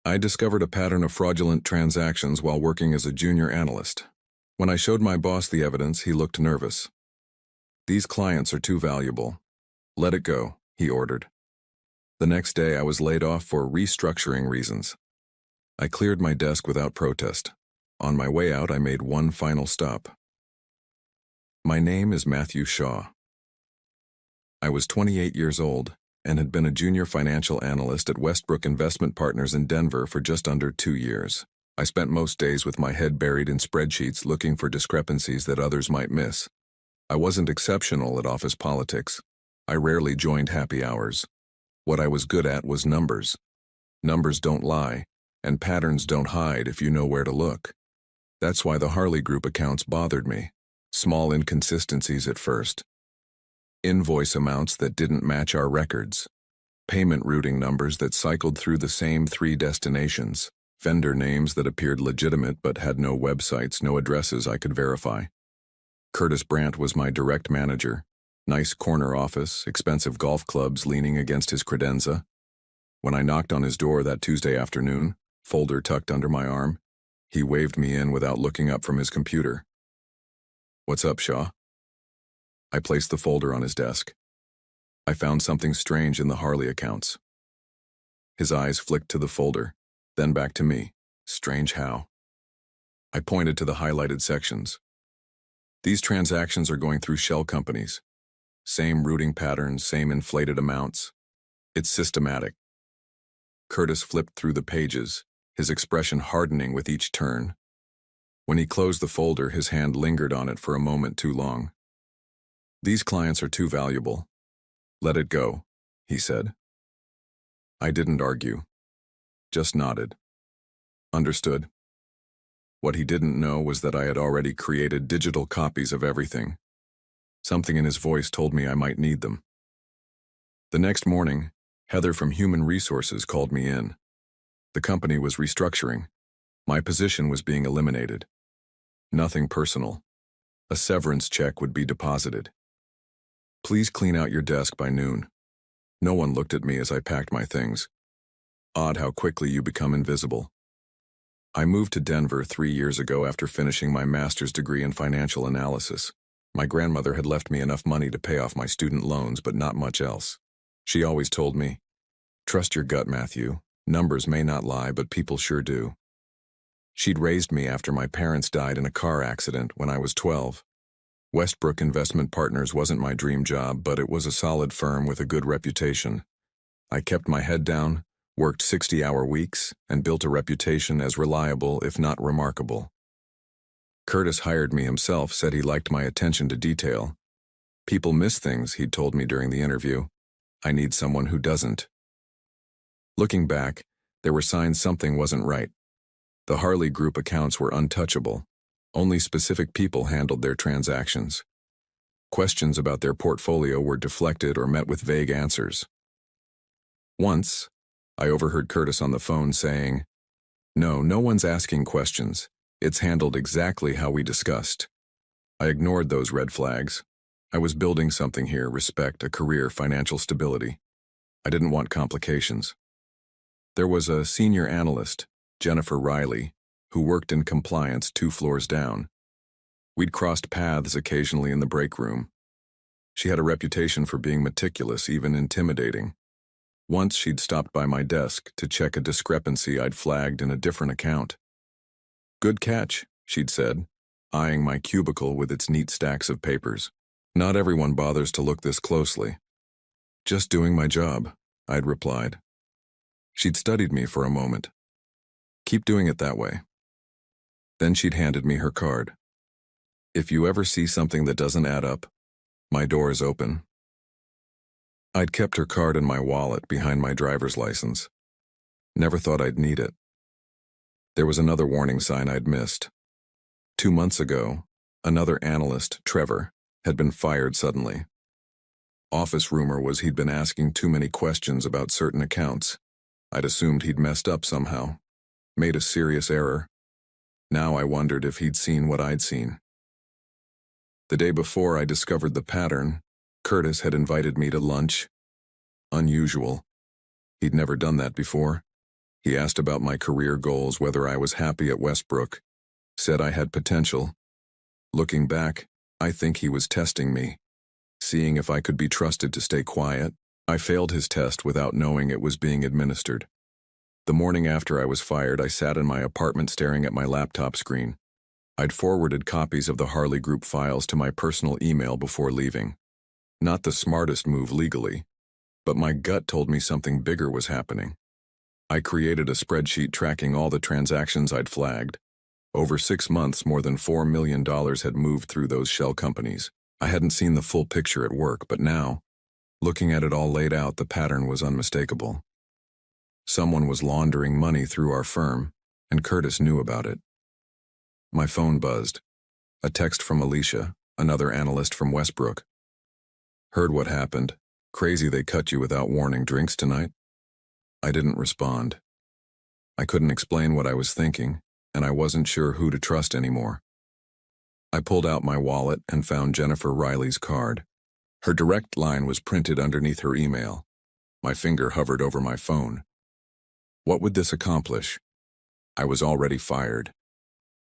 I discovered a pattern of fraudulent transactions while working as a junior analyst. When I showed my boss the evidence, he looked nervous. "These clients are too valuable. Let it go," he ordered. The next day, I was laid off for restructuring reasons. I cleared my desk without protest. On my way out, I made one final stop. My name is Matthew Shaw. I was 28 years old and had been a junior financial analyst at Westbrook Investment Partners in Denver for just under 2 years. I spent most days with my head buried in spreadsheets looking for discrepancies that others might miss. I wasn't exceptional at office politics. I rarely joined happy hours. What I was good at was numbers. Numbers don't lie, and patterns don't hide if you know where to look. That's why the Harley Group accounts bothered me. Small inconsistencies at first. Invoice amounts that didn't match our records. Payment routing numbers that cycled through the same 3 destinations. Vendor names that appeared legitimate but had no websites, no addresses I could verify. Curtis Brandt was my direct manager. Nice corner office, expensive golf clubs leaning against his credenza. When I knocked on his door that Tuesday afternoon, folder tucked under my arm, he waved me in without looking up from his computer. "What's up, Shaw?" I placed the folder on his desk. I found something strange in the Harley accounts. His eyes flicked to the folder, then back to me. Strange how? I pointed to the highlighted sections. "These transactions are going through shell companies. Same routing patterns, same inflated amounts. It's systematic." Curtis flipped through the pages, his expression hardening with each turn. When he closed the folder, his hand lingered on it for a moment too long. "These clients are too valuable. Let it go," he said. I didn't argue, just nodded. Understood. What he didn't know was that I had already created digital copies of everything. Something in his voice told me I might need them. The next morning, Heather from Human Resources called me in. The company was restructuring. My position was being eliminated. Nothing personal. A severance check would be deposited. "Please clean out your desk by noon." No one looked at me as I packed my things. Odd how quickly you become invisible. I moved to Denver 3 years ago after finishing my master's degree in financial analysis. My grandmother had left me enough money to pay off my student loans, but not much else. She always told me, "Trust your gut, Matthew. Numbers may not lie, but people sure do." She'd raised me after my parents died in a car accident when I was 12. Westbrook Investment Partners wasn't my dream job, but it was a solid firm with a good reputation. I kept my head down, worked 60-hour weeks, and built a reputation as reliable, if not remarkable. Curtis hired me himself, said he liked my attention to detail. "People miss things," he'd told me during the interview. "I need someone who doesn't." Looking back, there were signs something wasn't right. The Harley Group accounts were untouchable. Only specific people handled their transactions. Questions about their portfolio were deflected or met with vague answers. Once, I overheard Curtis on the phone saying, No one's asking questions. It's handled exactly how we discussed." I ignored those red flags. I was building something here: respect, a career, financial stability. I didn't want complications. There was a senior analyst, Jennifer Riley, who worked in compliance 2 floors down. We'd crossed paths occasionally in the break room. She had a reputation for being meticulous, even intimidating. Once she'd stopped by my desk to check a discrepancy I'd flagged in a different account. "Good catch," she'd said, eyeing my cubicle with its neat stacks of papers. "Not everyone bothers to look this closely." "Just doing my job," I'd replied. She'd studied me for a moment. "Keep doing it that way." Then she'd handed me her card. "If you ever see something that doesn't add up, my door is open." I'd kept her card in my wallet behind my driver's license. Never thought I'd need it. There was another warning sign I'd missed. 2 months ago, another analyst, Trevor, had been fired suddenly. Office rumor was he'd been asking too many questions about certain accounts. I'd assumed he'd messed up somehow, made a serious error. Now I wondered if he'd seen what I'd seen. The day before I discovered the pattern, Curtis had invited me to lunch. Unusual. He'd never done that before. He asked about my career goals, whether I was happy at Westbrook, said I had potential. Looking back, I think he was testing me, seeing if I could be trusted to stay quiet. I failed his test without knowing it was being administered. The morning after I was fired, I sat in my apartment staring at my laptop screen. I'd forwarded copies of the Harley Group files to my personal email before leaving. Not the smartest move legally, but my gut told me something bigger was happening. I created a spreadsheet tracking all the transactions I'd flagged. Over 6 months, more than $4 million had moved through those shell companies. I hadn't seen the full picture at work, but now, looking at it all laid out, the pattern was unmistakable. Someone was laundering money through our firm, and Curtis knew about it. My phone buzzed. A text from Alicia, another analyst from Westbrook. Heard what happened. Crazy they cut you without warning. Drinks tonight? I didn't respond. I couldn't explain what I was thinking, and I wasn't sure who to trust anymore. I pulled out my wallet and found Jennifer Riley's card. Her direct line was printed underneath her email. My finger hovered over my phone. What would this accomplish? I was already fired.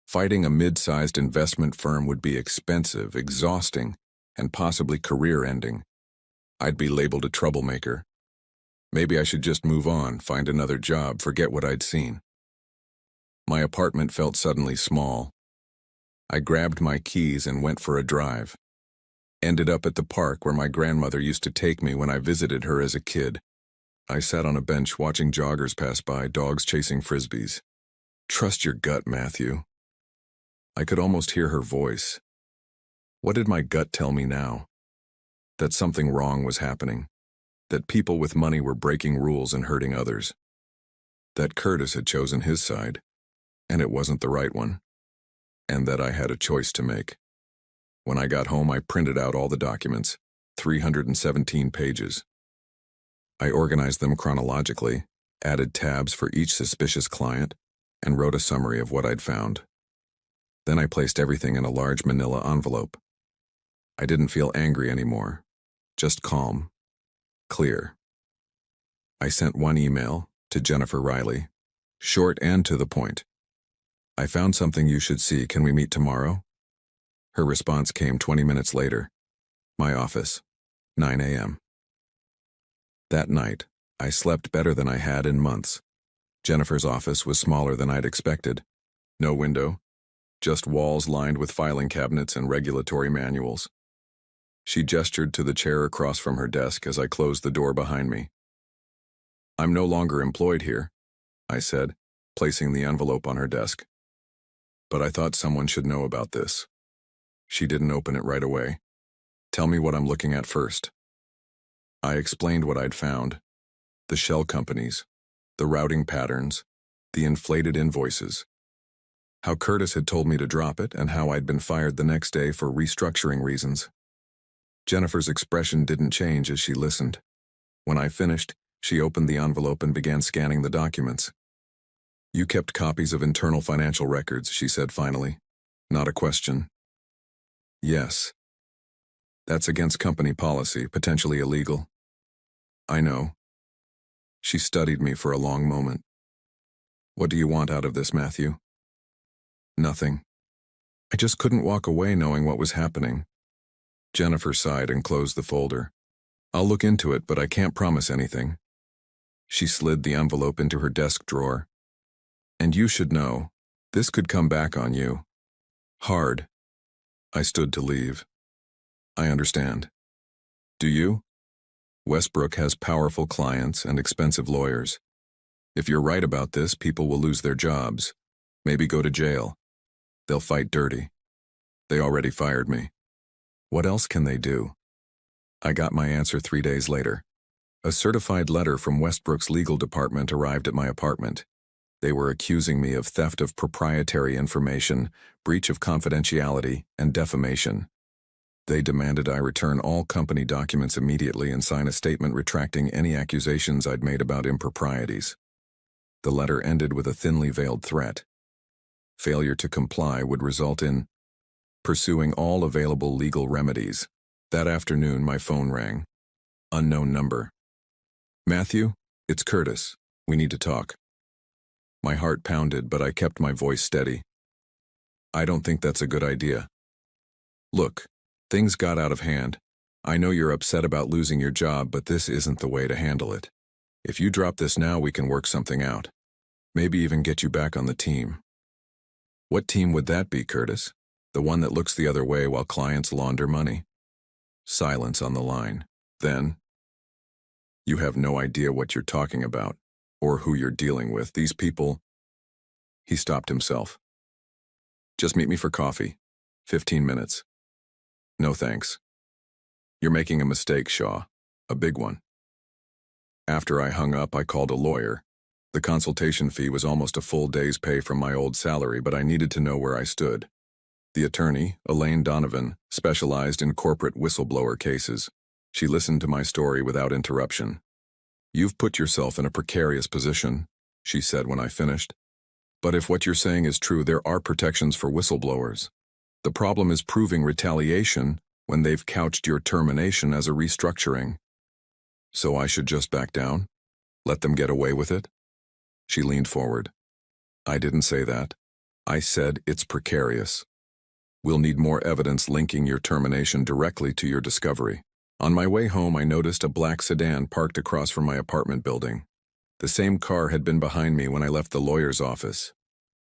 Fighting a mid-sized investment firm would be expensive, exhausting, and possibly career-ending. I'd be labeled a troublemaker. Maybe I should just move on, find another job, forget what I'd seen. My apartment felt suddenly small. I grabbed my keys and went for a drive. Ended up at the park where my grandmother used to take me when I visited her as a kid. I sat on a bench watching joggers pass by, dogs chasing frisbees. Trust your gut, Matthew. I could almost hear her voice. What did my gut tell me now? That something wrong was happening. That people with money were breaking rules and hurting others. That Curtis had chosen his side, and it wasn't the right one. And that I had a choice to make. When I got home, I printed out all the documents, 317 pages. I organized them chronologically, added tabs for each suspicious client, and wrote a summary of what I'd found. Then I placed everything in a large manila envelope. I didn't feel angry anymore, just calm, clear. I sent one email to Jennifer Riley, short and to the point. I found something you should see. Can we meet tomorrow? Her response came 20 minutes later. My office, 9 a.m. That night, I slept better than I had in months. Jennifer's office was smaller than I'd expected. No window, just walls lined with filing cabinets and regulatory manuals. She gestured to the chair across from her desk as I closed the door behind me. I'm no longer employed here, I said, placing the envelope on her desk. But I thought someone should know about this. She didn't open it right away. Tell me what I'm looking at first. I explained what I'd found. The shell companies, the routing patterns, the inflated invoices. How Curtis had told me to drop it and how I'd been fired the next day for restructuring reasons. Jennifer's expression didn't change as she listened. When I finished, she opened the envelope and began scanning the documents. You kept copies of internal financial records, she said finally. Not a question. Yes. That's against company policy, potentially illegal. I know. She studied me for a long moment. What do you want out of this, Matthew? Nothing. I just couldn't walk away knowing what was happening. Jennifer sighed and closed the folder. I'll look into it, but I can't promise anything. She slid the envelope into her desk drawer. And you should know, this could come back on you. Hard. I stood to leave. I understand. Do you? Westbrook has powerful clients and expensive lawyers. If you're right about this, people will lose their jobs, maybe go to jail. They'll fight dirty. They already fired me. What else can they do? I got my answer 3 days later. A certified letter from Westbrook's legal department arrived at my apartment. They were accusing me of theft of proprietary information, breach of confidentiality, and defamation. They demanded I return all company documents immediately and sign a statement retracting any accusations I'd made about improprieties. The letter ended with a thinly veiled threat. Failure to comply would result in pursuing all available legal remedies. That afternoon, my phone rang. Unknown number. Matthew, it's Curtis. We need to talk. My heart pounded, but I kept my voice steady. I don't think that's a good idea. Look, things got out of hand. I know you're upset about losing your job, but this isn't the way to handle it. If you drop this now, we can work something out. Maybe even get you back on the team. What team would that be, Curtis? The one that looks the other way while clients launder money? Silence on the line. Then, you have no idea what you're talking about, or who you're dealing with. These people... He stopped himself. Just meet me for coffee. 15 minutes. No thanks. You're making a mistake, Shaw. A big one. After I hung up, I called a lawyer. The consultation fee was almost a full day's pay from my old salary, but I needed to know where I stood. The attorney, Elaine Donovan, specialized in corporate whistleblower cases. She listened to my story without interruption. You've put yourself in a precarious position, she said when I finished. But if what you're saying is true, there are protections for whistleblowers. The problem is proving retaliation when they've couched your termination as a restructuring. So I should just back down? Let them get away with it? She leaned forward. I didn't say that. I said it's precarious. We'll need more evidence linking your termination directly to your discovery. On my way home, I noticed a black sedan parked across from my apartment building. The same car had been behind me when I left the lawyer's office.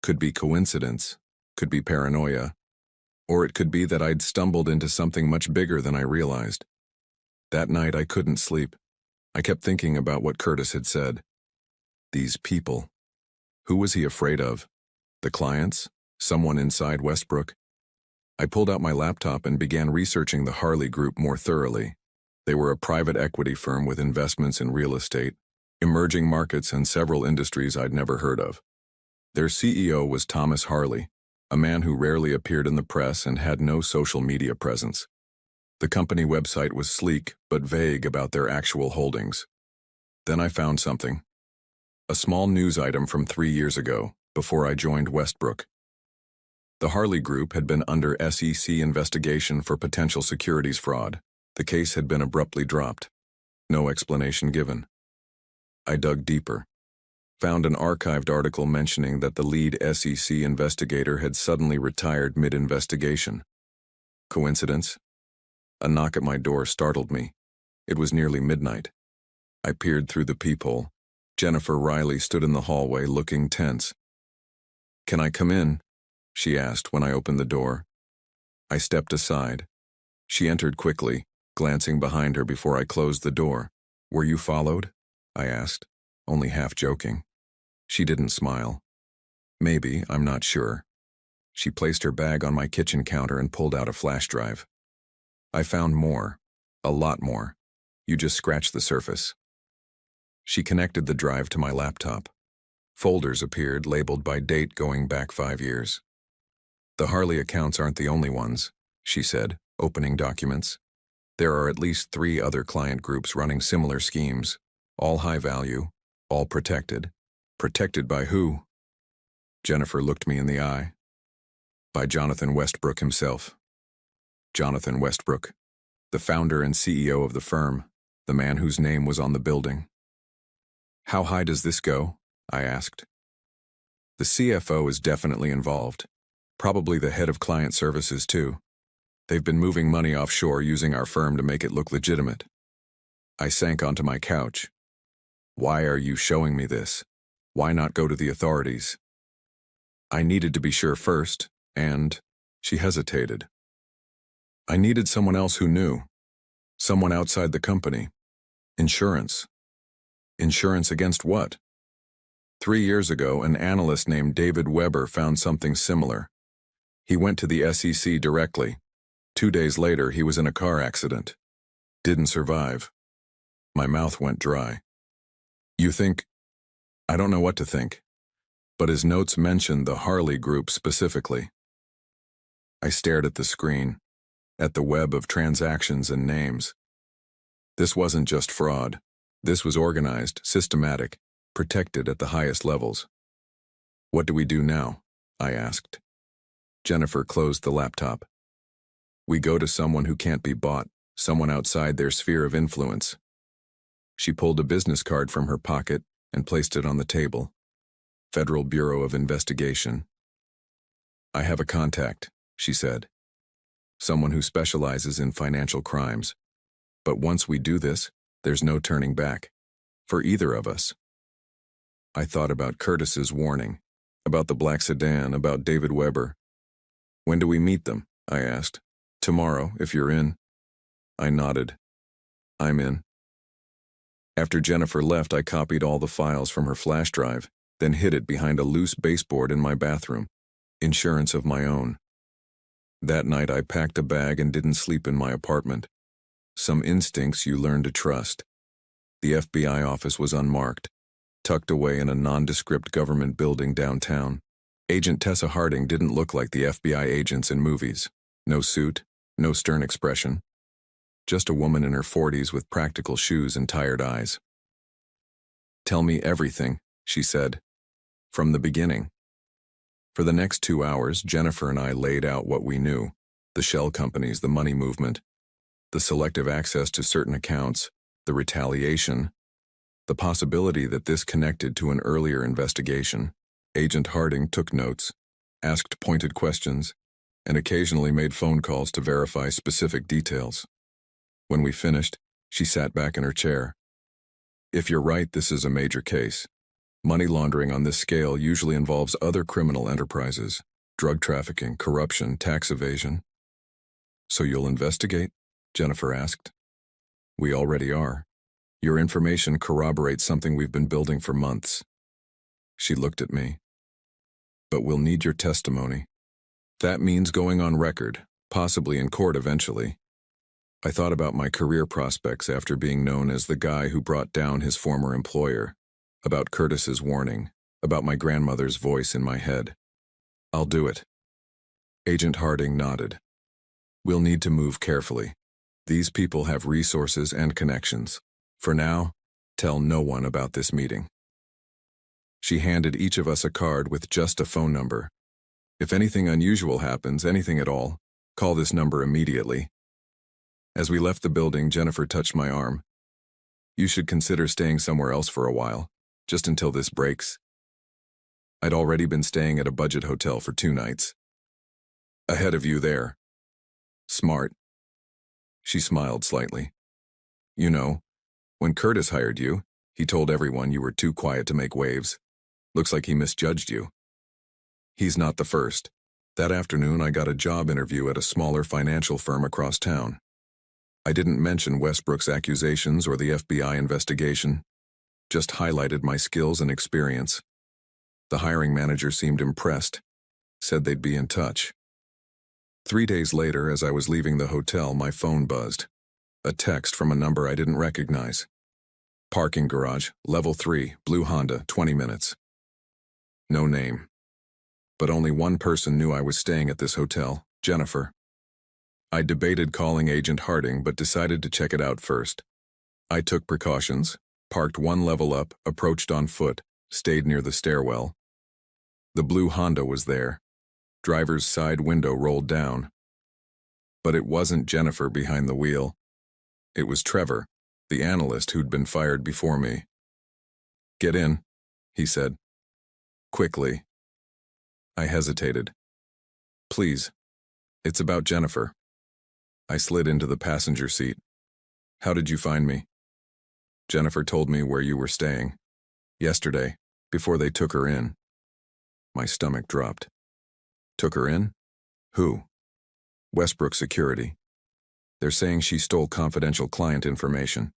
Could be coincidence, could be paranoia, or it could be that I'd stumbled into something much bigger than I realized. That night, I couldn't sleep. I kept thinking about what Curtis had said. These people. Who was he afraid of? The clients? Someone inside Westbrook? I pulled out my laptop and began researching the Harley Group more thoroughly. They were a private equity firm with investments in real estate, emerging markets, and several industries I'd never heard of. Their CEO was Thomas Harley, a man who rarely appeared in the press and had no social media presence. The company website was sleek but vague about their actual holdings. Then I found something. A small news item from 3 years ago, before I joined Westbrook. The Harley Group had been under SEC investigation for potential securities fraud. The case had been abruptly dropped. No explanation given. I dug deeper. Found an archived article mentioning that the lead SEC investigator had suddenly retired mid-investigation. Coincidence? A knock at my door startled me. It was nearly midnight. I peered through the peephole. Jennifer Riley stood in the hallway looking tense. "Can I come in?" she asked when I opened the door. I stepped aside. She entered quickly, glancing behind her before I closed the door. "Were you followed?" I asked, only half joking. She didn't smile. "Maybe, I'm not sure." She placed her bag on my kitchen counter and pulled out a flash drive. "I found more. A lot more. You just scratched the surface." She connected the drive to my laptop. Folders appeared, labeled by date going back 5 years. "The Harley accounts aren't the only ones," she said, opening documents. "There are at least 3 other client groups running similar schemes, all high value, all protected. Protected by who?" Jennifer looked me in the eye. "By Jonathan Westbrook himself." Jonathan Westbrook, the founder and CEO of the firm, the man whose name was on the building. "How high does this go?" I asked. "The CFO is definitely involved. Probably the head of client services, too. They've been moving money offshore using our firm to make it look legitimate." I sank onto my couch. "Why are you showing me this? Why not go to the authorities?" "I needed to be sure first, and..." She hesitated. "I needed someone else who knew. Someone outside the company. Insurance." "Insurance against what?" 3 years ago, an analyst named David Weber found something similar. He went to the SEC directly. 2 days later, he was in a car accident. Didn't survive. My mouth went dry. "You think..." "I don't know what to think. But his notes mentioned the Harley Group specifically." I stared at the screen, at the web of transactions and names. This wasn't just fraud. This was organized, systematic, protected at the highest levels. "What do we do now?" I asked. Jennifer closed the laptop. "We go to someone who can't be bought, someone outside their sphere of influence." She pulled a business card from her pocket and placed it on the table. Federal Bureau of Investigation. I have a contact, she said. Someone who specializes in financial crimes. But once we do this, there's no turning back. For either of us. I thought about Curtis's warning, about the black sedan, about David Weber. When do we meet them? I asked. Tomorrow, if you're in. I nodded. I'm in. After Jennifer left, I copied all the files from her flash drive, then hid it behind a loose baseboard in my bathroom. Insurance of my own. That night I packed a bag and didn't sleep in my apartment. Some instincts you learn to trust. The FBI office was unmarked, tucked away in a nondescript government building downtown. Agent Tessa Harding didn't look like the FBI agents in movies. No suit, no stern expression. Just a woman in her 40s with practical shoes and tired eyes. Tell me everything, she said. From the beginning. For the next 2 hours, Jennifer and I laid out what we knew. The shell companies, the money movement, the selective access to certain accounts, the retaliation, the possibility that this connected to an earlier investigation. Agent Harding took notes, asked pointed questions, and occasionally made phone calls to verify specific details. When we finished, she sat back in her chair. If you're right, this is a major case. Money laundering on this scale usually involves other criminal enterprises, drug trafficking, corruption, tax evasion. So you'll investigate? Jennifer asked. We already are. Your information corroborates something we've been building for months. She looked at me. But we'll need your testimony. That means going on record, possibly in court eventually. I thought about my career prospects after being known as the guy who brought down his former employer, about Curtis's warning, about my grandmother's voice in my head. I'll do it. Agent Harding nodded. We'll need to move carefully. These people have resources and connections. For now, tell no one about this meeting. She handed each of us a card with just a phone number. If anything unusual happens, anything at all, call this number immediately. As we left the building, Jennifer touched my arm. You should consider staying somewhere else for a while, just until this breaks. I'd already been staying at a budget hotel for 2 nights. Ahead of you there. Smart. She smiled slightly. You know, when Curtis hired you, he told everyone you were too quiet to make waves. Looks like he misjudged you. He's not the first. That afternoon, I got a job interview at a smaller financial firm across town. I didn't mention Westbrook's accusations or the FBI investigation, just highlighted my skills and experience. The hiring manager seemed impressed, said they'd be in touch. 3 days later, as I was leaving the hotel, my phone buzzed. A text from a number I didn't recognize. Parking garage, level 3, blue Honda, 20 minutes. No name. But only one person knew I was staying at this hotel, Jennifer. I debated calling Agent Harding, but decided to check it out first. I took precautions, parked 1 level up, approached on foot, stayed near the stairwell. The blue Honda was there. Driver's side window rolled down. But it wasn't Jennifer behind the wheel. It was Trevor, the analyst who'd been fired before me. Get in, he said. Quickly. I hesitated. Please. It's about Jennifer. I slid into the passenger seat. How did you find me? Jennifer told me where you were staying. Yesterday, before they took her in. My stomach dropped. Took her in? Who? Westbrook Security. They're saying she stole confidential client information.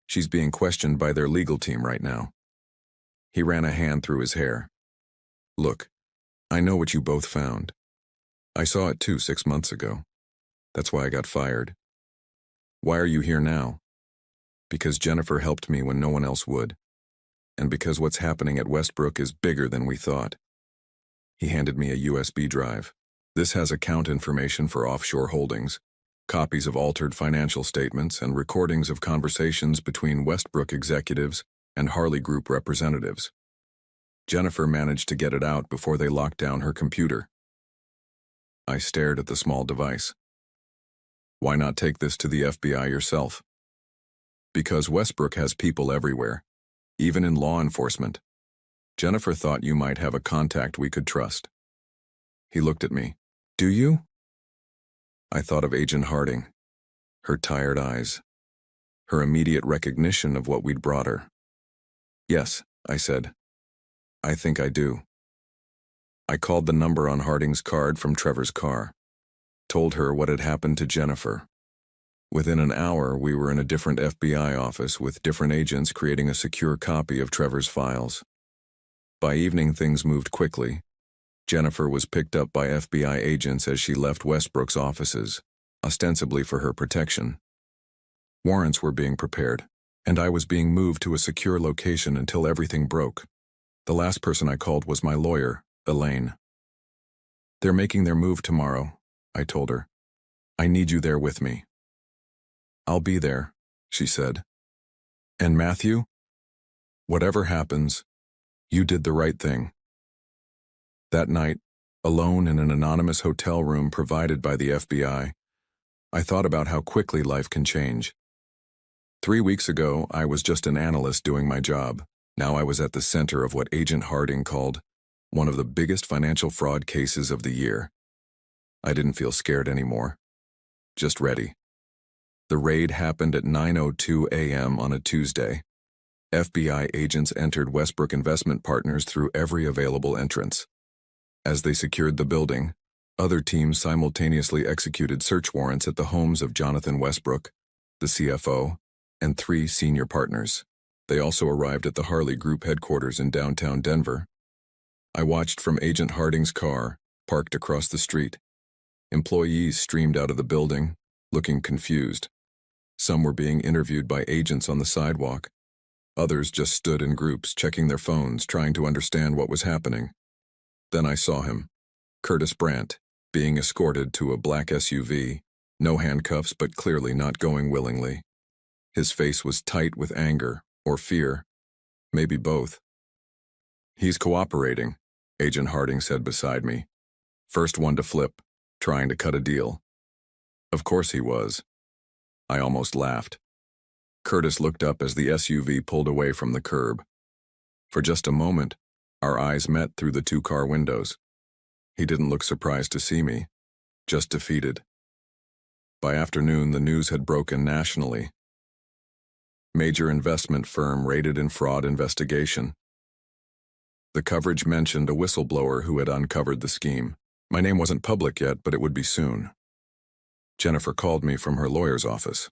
She's being questioned by their legal team right now. He ran a hand through his hair. Look, I know what you both found. I saw it too 6 months ago. That's why I got fired. Why are you here now? Because Jennifer helped me when no one else would. And because what's happening at Westbrook is bigger than we thought. He handed me a USB drive. This has account information for offshore holdings, copies of altered financial statements, and recordings of conversations between Westbrook executives and Harley Group representatives. Jennifer managed to get it out before they locked down her computer. I stared at the small device. Why not take this to the FBI yourself? Because Westbrook has people everywhere, even in law enforcement. Jennifer thought you might have a contact we could trust. He looked at me. Do you? I thought of Agent Harding, her tired eyes, her immediate recognition of what we'd brought her. Yes, I said. I think I do. I called the number on Harding's card from Trevor's car, told her what had happened to Jennifer. Within an hour, we were in a different FBI office with different agents creating a secure copy of Trevor's files. By evening, things moved quickly. Jennifer was picked up by FBI agents as she left Westbrook's offices, ostensibly for her protection. Warrants were being prepared, and I was being moved to a secure location until everything broke. The last person I called was my lawyer, Elaine. They're making their move tomorrow, I told her. I need you there with me. I'll be there, she said. And Matthew? Whatever happens, you did the right thing. That night, alone in an anonymous hotel room provided by the FBI, I thought about how quickly life can change. 3 weeks ago, I was just an analyst doing my job. Now I was at the center of what Agent Harding called one of the biggest financial fraud cases of the year. I didn't feel scared anymore, just ready. The raid happened at 9:02 a.m. on a Tuesday. FBI agents entered Westbrook Investment Partners through every available entrance. As they secured the building, other teams simultaneously executed search warrants at the homes of Jonathan Westbrook, the CFO, and 3 senior partners. They also arrived at the Harley Group headquarters in downtown Denver. I watched from Agent Harding's car, parked across the street. Employees streamed out of the building, looking confused. Some were being interviewed by agents on the sidewalk. Others just stood in groups, checking their phones, trying to understand what was happening. Then I saw him, Curtis Brandt, being escorted to a black SUV, no handcuffs but clearly not going willingly. His face was tight with anger, or fear, maybe both. He's cooperating, Agent Harding said beside me. First one to flip, trying to cut a deal. Of course he was. I almost laughed. Curtis looked up as the SUV pulled away from the curb. For just a moment, our eyes met through the 2-car windows. He didn't look surprised to see me, just defeated. By afternoon, the news had broken nationally. Major investment firm raided in fraud investigation. The coverage mentioned a whistleblower who had uncovered the scheme. My name wasn't public yet, but it would be soon. Jennifer called me from her lawyer's office.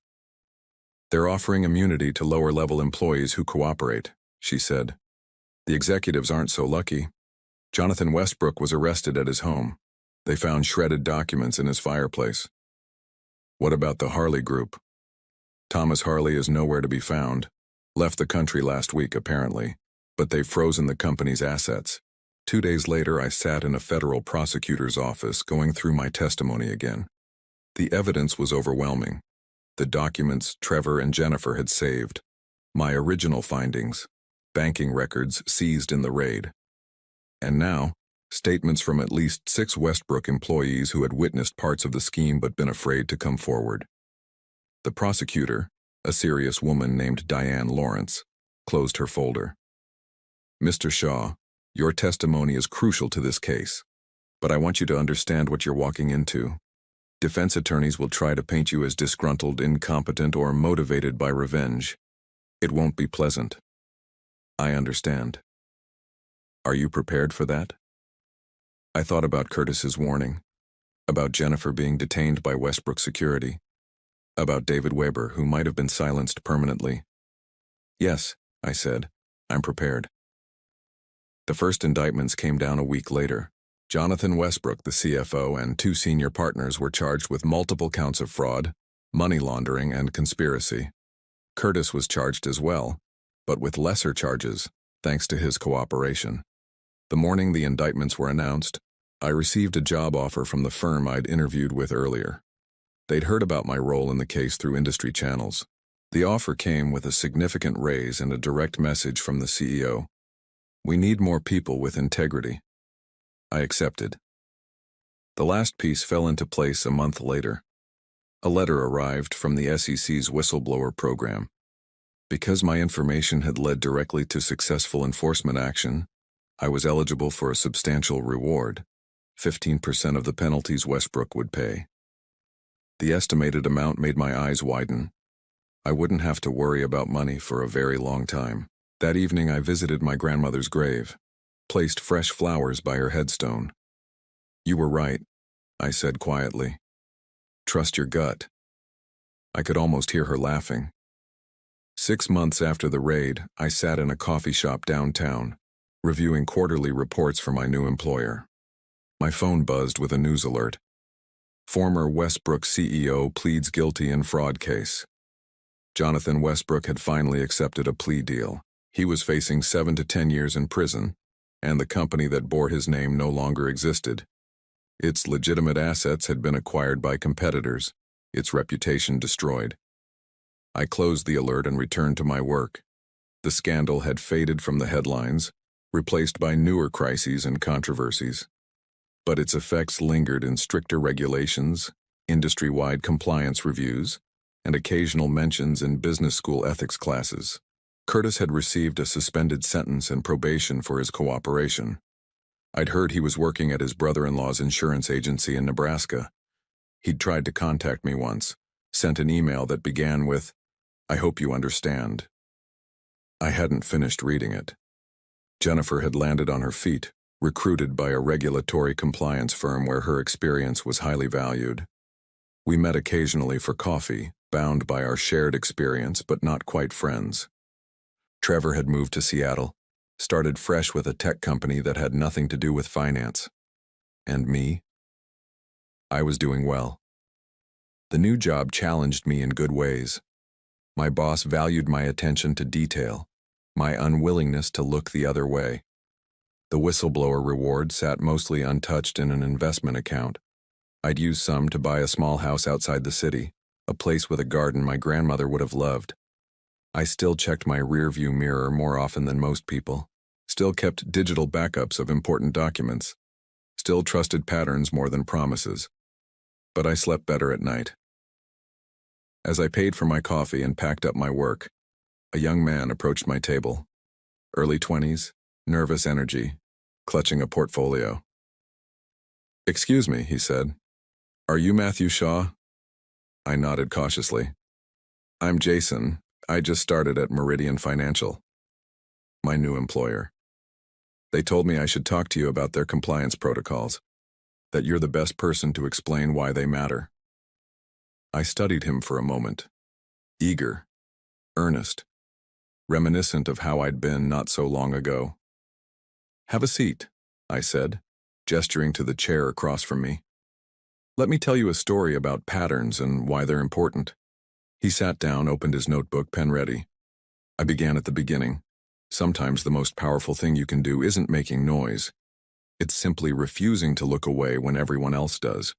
They're offering immunity to lower-level employees who cooperate, she said. The executives aren't so lucky. Jonathan Westbrook was arrested at his home. They found shredded documents in his fireplace. What about the Harley Group? Thomas Harley is nowhere to be found. Left the country last week, apparently, but they've frozen the company's assets. 2 days later, I sat in a federal prosecutor's office going through my testimony again. The evidence was overwhelming. The documents Trevor and Jennifer had saved. My original findings. Banking records seized in the raid. And now, statements from at least 6 Westbrook employees who had witnessed parts of the scheme but been afraid to come forward. The prosecutor, a serious woman named Diane Lawrence, closed her folder. Mr. Shaw, your testimony is crucial to this case, but I want you to understand what you're walking into. Defense attorneys will try to paint you as disgruntled, incompetent, or motivated by revenge. It won't be pleasant. I understand. Are you prepared for that? I thought about Curtis's warning, about Jennifer being detained by Westbrook Security, about David Weber, who might have been silenced permanently. Yes, I said, I'm prepared. The first indictments came down a week later. Jonathan Westbrook, the CFO, and 2 senior partners were charged with multiple counts of fraud, money laundering, and conspiracy. Curtis was charged as well, but with lesser charges, thanks to his cooperation. The morning the indictments were announced, I received a job offer from the firm I'd interviewed with earlier. They'd heard about my role in the case through industry channels. The offer came with a significant raise and a direct message from the CEO. We need more people with integrity. I accepted. The last piece fell into place a month later. A letter arrived from the SEC's whistleblower program. Because my information had led directly to successful enforcement action, I was eligible for a substantial reward, 15% of the penalties Westbrook would pay. The estimated amount made my eyes widen. I wouldn't have to worry about money for a very long time. That evening I visited my grandmother's grave, placed fresh flowers by her headstone. "You were right," I said quietly. "Trust your gut." I could almost hear her laughing. 6 months after the raid, I sat in a coffee shop downtown, reviewing quarterly reports for my new employer. My phone buzzed with a news alert. Former Westbrook CEO pleads guilty in fraud case. Jonathan Westbrook had finally accepted a plea deal. He was facing 7 to 10 years in prison, and the company that bore his name no longer existed. Its legitimate assets had been acquired by competitors, its reputation destroyed. I closed the alert and returned to my work. The scandal had faded from the headlines, replaced by newer crises and controversies. But its effects lingered in stricter regulations, industry-wide compliance reviews, and occasional mentions in business school ethics classes. Curtis had received a suspended sentence and probation for his cooperation. I'd heard he was working at his brother-in-law's insurance agency in Nebraska. He'd tried to contact me once, sent an email that began with, "I hope you understand." I hadn't finished reading it. Jennifer had landed on her feet, recruited by a regulatory compliance firm where her experience was highly valued. We met occasionally for coffee, bound by our shared experience but not quite friends. Trevor had moved to Seattle, started fresh with a tech company that had nothing to do with finance. And me? I was doing well. The new job challenged me in good ways. My boss valued my attention to detail, my unwillingness to look the other way. The whistleblower reward sat mostly untouched in an investment account. I'd used some to buy a small house outside the city, a place with a garden my grandmother would have loved. I still checked my rearview mirror more often than most people, still kept digital backups of important documents, still trusted patterns more than promises. But I slept better at night. As I paid for my coffee and packed up my work, a young man approached my table. Early 20s, nervous energy, clutching a portfolio. "Excuse me," he said. "Are you Matthew Shaw?" I nodded cautiously. "I'm Jason. I just started at Meridian Financial." My new employer. "They told me I should talk to you about their compliance protocols, that you're the best person to explain why they matter." I studied him for a moment. Eager, earnest, reminiscent of how I'd been not so long ago. "Have a seat," I said, gesturing to the chair across from me. "Let me tell you a story about patterns and why they're important." He sat down, opened his notebook, pen ready. I began at the beginning. Sometimes the most powerful thing you can do isn't making noise. It's simply refusing to look away when everyone else does.